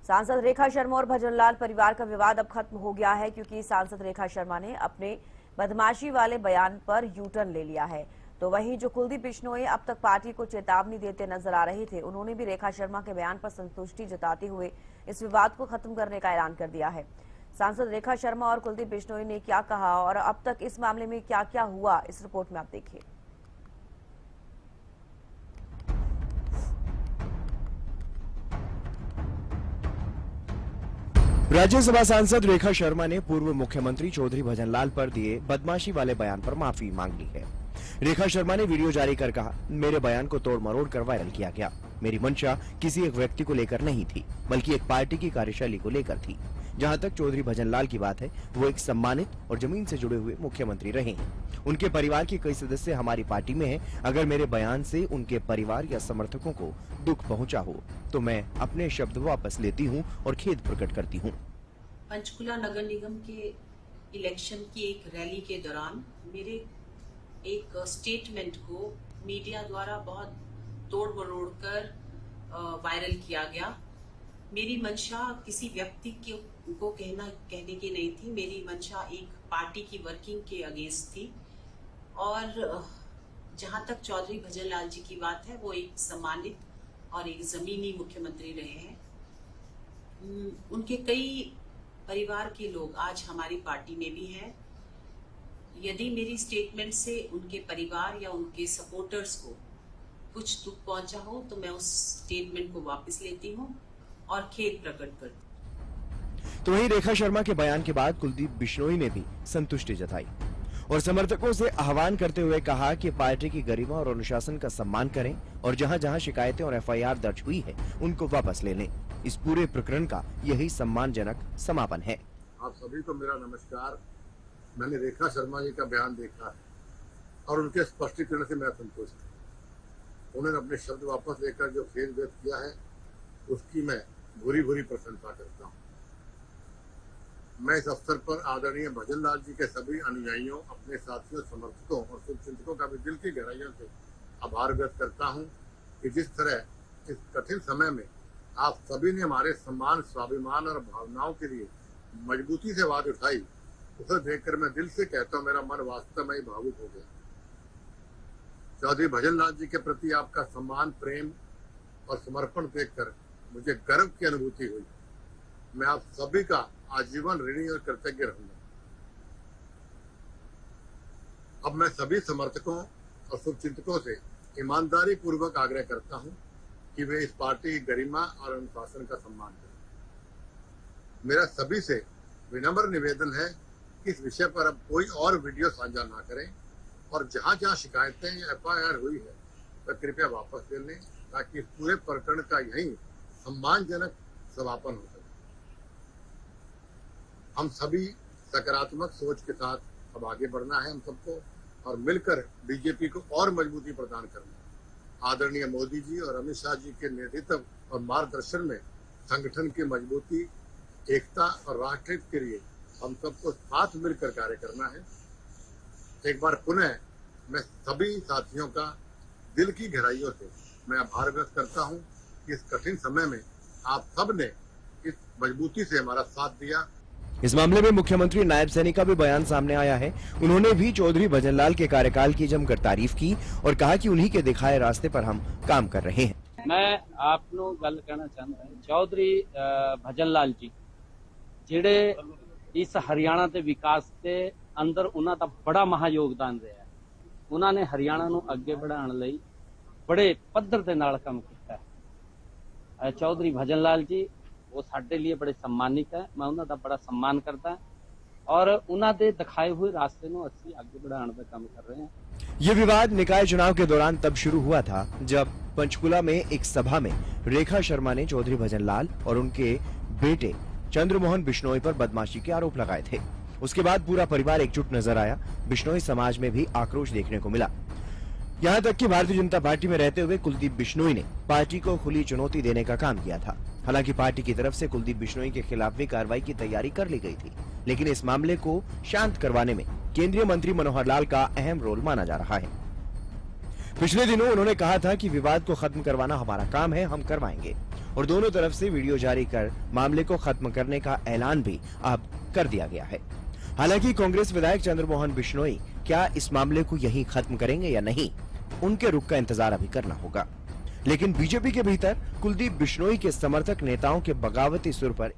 सांसद रेखा शर्मा और भजनलाल परिवार का विवाद अब खत्म हो गया है, क्योंकि सांसद रेखा शर्मा ने अपने बदमाशी वाले बयान पर यू टर्न ले लिया है। तो वहीं जो कुलदीप बिश्नोई अब तक पार्टी को चेतावनी देते नजर आ रहे थे, उन्होंने भी रेखा शर्मा के बयान पर संतुष्टि जताते हुए इस विवाद को खत्म करने का ऐलान कर दिया है। सांसद रेखा शर्मा और कुलदीप बिश्नोई ने क्या कहा और अब तक इस मामले में क्या क्या हुआ, इस रिपोर्ट में आप देखिए। राज्यसभा सांसद रेखा शर्मा ने पूर्व मुख्यमंत्री चौधरी भजनलाल पर दिए बदमाशी वाले बयान पर माफी मांग ली है। रेखा शर्मा ने वीडियो जारी कर कहा, मेरे बयान को तोड़ मरोड़ कर वायरल किया गया। मेरी मंशा किसी एक व्यक्ति को लेकर नहीं थी, बल्कि एक पार्टी की कार्यशैली को लेकर थी। जहां तक चौधरी भजनलाल की बात है, वो एक सम्मानित और जमीन से जुड़े हुए मुख्यमंत्री रहे हैं। उनके परिवार के कई सदस्य हमारी पार्टी में हैं। अगर मेरे बयान से उनके परिवार या समर्थकों को दुख पहुंचा हो तो मैं अपने शब्द वापस लेती हूं और खेद प्रकट करती हूं। पंचकुला नगर निगम के इलेक्शन की एक रैली के दौरान मेरे एक स्टेटमेंट को मीडिया द्वारा बहुत तोड़ मरोड़ कर वायरल किया गया। मेरी मंशा किसी व्यक्ति को कहने की नहीं थी। मेरी मंशा एक पार्टी की वर्किंग के अगेंस्ट थी। और जहां तक चौधरी भजनलाल जी की बात है, वो एक सम्मानित और एक जमीनी मुख्यमंत्री रहे हैं। उनके कई परिवार के लोग आज हमारी पार्टी में भी हैं। यदि मेरी स्टेटमेंट से उनके परिवार या उनके सपोर्टर्स को कुछ दुख पहुंचा हो तो मैं उस स्टेटमेंट को वापस लेती हूं और खेद प्रकट करती हूं। तो वहीं रेखा शर्मा के बयान के बाद कुलदीप बिश्नोई ने भी संतुष्टि जताई और समर्थकों से आह्वान करते हुए कहा कि पार्टी की गरिमा और अनुशासन का सम्मान करें और जहां जहां शिकायतें और एफआईआर दर्ज हुई है उनको वापस ले लें। इस पूरे प्रकरण का यही सम्मानजनक समापन है। आप सभी को मेरा नमस्कार। मैंने रेखा शर्मा जी का बयान देखा है और उनके स्पष्टीकरण से मैं संतुष्ट हूँ। उन्होंने अपने शब्द वापस लेकर जो खेद व्यक्त किया है उसकी मैं भूरी भूरी प्रशंसा करता हूँ। मैं इस अवसर पर आदरणीय भजनलाल जी के सभी अनुयायियों, अपने साथियों, समर्थकों और शुभचिंतकों का भी दिल की गहराइयों से आभार व्यक्त करता हूँ कि जिस तरह इस कठिन समय में आप सभी ने हमारे सम्मान, स्वाभिमान और भावनाओं के लिए मजबूती से आवाज उठाई, उसे देखकर मैं दिल से कहता हूँ मेरा मन वास्तव में ही भावुक हो गया। चौधरी भजनलाल जी के प्रति आपका सम्मान, प्रेम और समर्पण देखकर मुझे गर्व की अनुभूति हुई। मैं आप सभी का आजीवन ऋणी और कृतज्ञ रहूंगा। अब मैं सभी समर्थकों और शुभचिंतकों से ईमानदारी पूर्वक आग्रह करता हूं कि वे इस पार्टी की गरिमा और अनुशासन का सम्मान करें। मेरा सभी से विनम्र निवेदन है कि इस विषय पर अब कोई और वीडियो साझा ना करें और जहां जहां शिकायतें या एफआईआर हुई है वह कृपया वापस ले लें, ताकि इस पूरे प्रकरण का यही सम्मानजनक समापन हो सके। हम सभी सकारात्मक सोच के साथ अब आगे बढ़ना है हम सबको और मिलकर बीजेपी को और मजबूती प्रदान करना। आदरणीय मोदी जी और अमित शाह जी के नेतृत्व और मार्गदर्शन में संगठन की मजबूती, एकता और राष्ट्रहित के लिए हम सबको साथ मिलकर कार्य करना है। एक बार पुनः मैं सभी साथियों का दिल की गहराइयों से मैं आभार व्यक्त करता हूं कि इस कठिन समय में आप सब ने इस मजबूती से हमारा साथ दिया। इस मामले में मुख्यमंत्री नायब सैनी का भी बयान सामने आया है। उन्होंने भी चौधरी भजनलाल के कार्यकाल की जमकर तारीफ की और कहा कि उन्हीं के दिखाए रास्ते पर हम काम कर रहे हैं। मैं आपको गल कहना चाहता हूं, चौधरी भजनलाल जी ਜਿਹੜੇ इस हरियाणा के विकास के अंदर उन्हों का बड़ा महा योगदान रहा है। उन्होंने हरियाणा को अगे बढ़ाने लई बड़े पद्धर के नाल काम किया है। चौधरी भजनलाल जी वो साडे लिए बड़े सम्मानित है। मैं उन्हों का बड़ा सम्मान करता और उन्होंने दिखाए हुए रास्ते को असीं आगे बढ़ाने का काम कर रहे हैं। ये विवाद निकाय चुनाव के दौरान तब शुरू हुआ था जब पंचकुला में एक सभा में रेखा शर्मा ने चौधरी भजनलाल और उनके बेटे चंद्रमोहन बिश्नोई पर बदमाशी के आरोप लगाए थे। उसके बाद पूरा परिवार एकजुट नजर आया। बिश्नोई समाज में भी आक्रोश देखने को मिला। यहाँ तक कि भारतीय जनता पार्टी में रहते हुए कुलदीप बिश्नोई ने पार्टी को खुली चुनौती देने का काम किया था। हालांकि पार्टी की तरफ से कुलदीप बिश्नोई के खिलाफ भी कार्रवाई की तैयारी कर ली गई थी, लेकिन इस मामले को शांत करवाने में केंद्रीय मंत्री मनोहर लाल का अहम रोल माना जा रहा है। पिछले दिनों उन्होंने कहा था कि विवाद को खत्म करवाना हमारा काम है, हम करवाएंगे। और दोनों तरफ से वीडियो जारी कर मामले को खत्म करने का ऐलान भी अब कर दिया गया है। हालांकि कांग्रेस विधायक चंद्रमोहन बिश्नोई क्या इस मामले को यहीं खत्म करेंगे या नहीं, उनके रुख का इंतजार अभी करना होगा। लेकिन बीजेपी के भीतर कुलदीप बिश्नोई के समर्थक नेताओं के बगावती सुर पर